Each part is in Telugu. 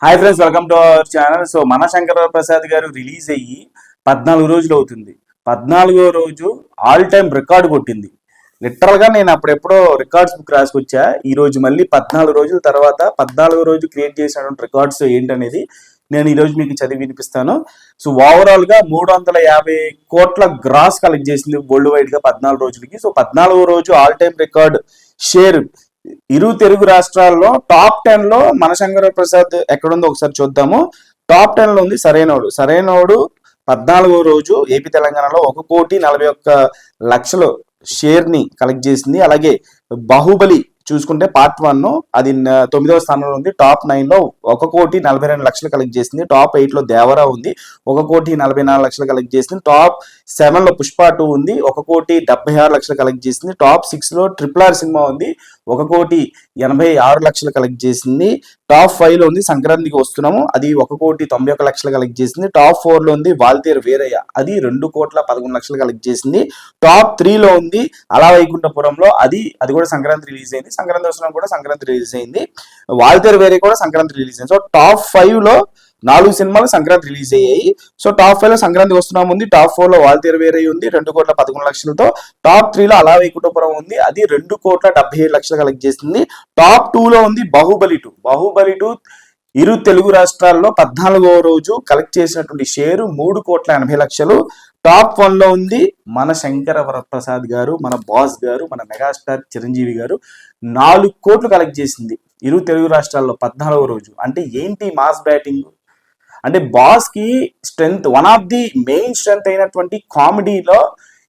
Hi friends, welcome to our channel. So మన శంకర ప్రసాద్ గారు రిలీజ్ అయ్యి 14 రోజులు అవుతుంది. 14వ రోజు ఆల్ టైమ్ రికార్డు కొట్టింది. లిటరల్గా నేను అప్పుడెప్పుడో రికార్డ్స్ బుక్ రాసుకొచ్చా. ఈ రోజు మళ్ళీ 14 రోజుల తర్వాత 14వ రోజు క్రియేట్ చేసినటువంటి రికార్డ్స్ ఏంటనేది నేను ఈరోజు మీకు చదివి వినిపిస్తాను. సో ఓవరాల్గా 350 కోట్ల గ్రాస్ కలెక్ట్ చేసింది వరల్డ్ వైడ్గా 14 రోజులకి. సో 14వ రోజు ఆల్ టైమ్ రికార్డ్ షేర్ ఇరు తెలుగు రాష్ట్రాల్లో టాప్ 10 లో మన శంకర ప్రసాద్ ఎక్కడుందో ఒకసారి చూద్దాము. టాప్ 10 లో ఉంది సరైనోడు 14వ రోజు ఏపీ తెలంగాణలో 1,41,00,000 షేర్ ని కలెక్ట్ చేసింది. అలాగే బాహుబలి చూసుకుంటే పార్ట్ 1 అది 9వ స్థానంలో ఉంది. టాప్ 9 లో 1,42,00,000 కలెక్ట్ చేసింది. టాప్ 8 లో దేవరా ఉంది, 1,44,00,000 కలెక్ట్ చేసింది. టాప్ 7 లో పుష్ప 2 ఉంది, 1,76,00,000 కలెక్ట్ చేసింది. టాప్ 6 లో RRR సినిమా ఉంది, 1,86,00,000 కలెక్ట్ చేసింది. టాప్ 5 లో ఉంది సంక్రాంతికి వస్తున్నాము, అది 1,91,00,000 కలెక్ట్ చేసింది. టాప్ 4 లో ఉంది వాల్తేరు వీరయ్య, అది 2,11,00,000 కలెక్ట్ చేసింది. టాప్ 3 లో ఉంది అలా వైకుంఠపురంలో, అది కూడా సంక్రాంతి రిలీజ్ అయింది. సంక్రాంతి వస్తున్నాం కూడా సంక్రాంతి రిలీజ్ అయింది. వాల్తేరు వీరయ్య కూడా సంక్రాంతి రిలీజ్ అయింది. సో టాప్ 5 లో 4 సినిమాలు సంక్రాంతి రిలీజ్ అయ్యాయి. సో టాప్ 5 లో సంక్రాంతి వస్తున్నాం ఉంది, టాప్ 4 లో వాల్తేరు వీరయ్య ఉంది 2,11,00,000తో. టాప్ 3 లో అలా వైకుంఠపురం ఉంది, అది 2,77,00,000 కలెక్ట్ చేసింది. టాప్ 2 లో ఉంది బాహుబలి 2 ఇరు తెలుగు రాష్ట్రాల్లో 14వ రోజు కలెక్ట్ చేసినటువంటి షేరు 3,80,00,000. టాప్ 1 లో ఉంది మన శంకర వరప్రసాద్ గారు, మన బాస్ గారు, మన మెగాస్టార్ చిరంజీవి గారు 4 కోట్లు కలెక్ట్ చేసింది ఇరు తెలుగు రాష్ట్రాల్లో 14వ రోజు. అంటే ఏంటి మాస్ బ్యాటింగ్ అంటే, బాస్ కి strength, one of the main strength అయినటువంటి కామెడీలో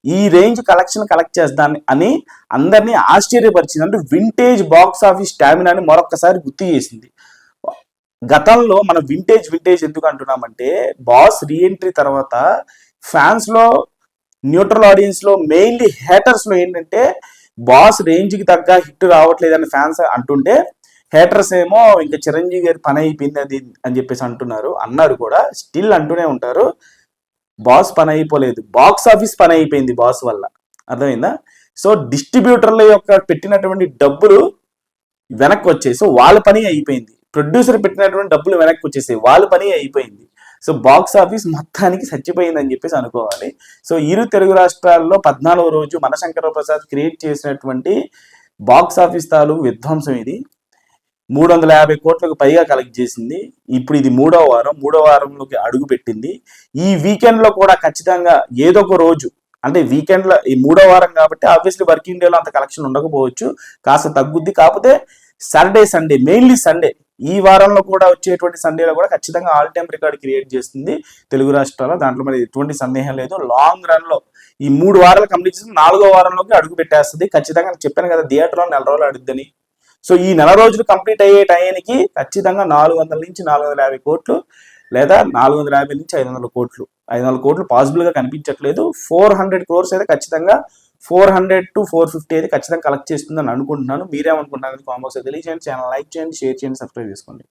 ఈ రేంజ్ కలెక్ట్ చేస్తాను అని అందరినీ ఆశ్చర్యపరిచింది. అంటే వింటేజ్ బాక్స్ ఆఫీస్ స్టామినాని మరొకసారి గుర్తు చేసింది. గతంలో మనం వింటేజ్ ఎందుకు అంటున్నామంటే, బాస్ రీఎంట్రీ తర్వాత ఫ్యాన్స్ లో, న్యూట్రల్ ఆడియన్స్ లో, మెయిన్లీ హేటర్స్ లో ఏంటంటే బాస్ రేంజ్ కి తగ్గ హిట్ రావట్లేదని ఫ్యాన్స్ అంటుంటే, హేటర్స్ ఏమో ఇంకా చిరంజీవి గారి పని అయిపోయింది అది అని చెప్పేసి అన్నారు కూడా, స్టిల్ అంటూనే ఉంటారు. బాస్ పని అయిపోలేదు, బాక్స్ ఆఫీస్ పని అయిపోయింది బాస్ వల్ల. అర్థమైందా? సో డిస్ట్రిబ్యూటర్ల యొక్క పెట్టినటువంటి డబ్బులు వెనక్కి వచ్చాయి, సో వాళ్ళ పని అయిపోయింది. ప్రొడ్యూసర్ పెట్టినటువంటి డబ్బులు వెనక్కి వచ్చేసాయి, వాళ్ళ పని అయిపోయింది. సో బాక్స్ ఆఫీస్ మొత్తానికి చచ్చిపోయిందని చెప్పేసి అనుకోవాలి. సో ఇరు తెలుగు రాష్ట్రాల్లో 14వ రోజు మన శంకర ప్రసాద్ క్రియేట్ చేసినటువంటి బాక్స్ ఆఫీస్ తాలూకు విధ్వంసం ఇది. 350 కోట్లకు పైగా కలెక్ట్ చేసింది. ఇప్పుడు ఇది మూడో వారంలోకి అడుగు పెట్టింది. ఈ వీకెండ్ లో కూడా ఖచ్చితంగా ఏదో ఒక రోజు, అంటే వీకెండ్ లో ఈ మూడో వారం కాబట్టి ఆబ్వియస్లీ వర్కింగ్ డేలో అంత కలెక్షన్ ఉండకపోవచ్చు, కాస్త తగ్గుద్ది. కాకపోతే సండే మెయిన్లీ సండే, ఈ వారంలో కూడా వచ్చేటువంటి సండేలో కూడా ఖచ్చితంగా ఆల్ టైమ్ రికార్డ్ క్రియేట్ చేస్తుంది తెలుగు రాష్ట్రాల్లో. దాంట్లో మరి ఎటువంటి సందేహం లేదు. లాంగ్ రన్ లో ఈ 3 వారాలు కంప్లీట్ చేసి 4వ వారంలోకి అడుగు పెట్టేస్తుంది ఖచ్చితంగా. చెప్పాను కదా థియేటర్లో 4 రోజులు ఆడుద్దని. సో ఈ 4 రోజులు కంప్లీట్ అయ్యే టైంకి ఖచ్చితంగా 400 నుంచి 450 కోట్లు, లేదా 450 నుంచి 500 కోట్లు. 500 కోట్లు పాసిబుల్ గా కనిపించట్లేదు. 400 crores అయితే ఖచ్చితంగా, 400 to 450 అయితే ఖచ్చితంగా కలెక్ట్ చేస్తుందని అనుకుంటున్నాను. మీరేమనుకుంటున్నారు కామెంట్స్ తెలియజేయండి. ఛానల్ లైక్ చేయండి, షేర్ చేయండి, సబ్స్క్రైబ్ చేసుకోండి.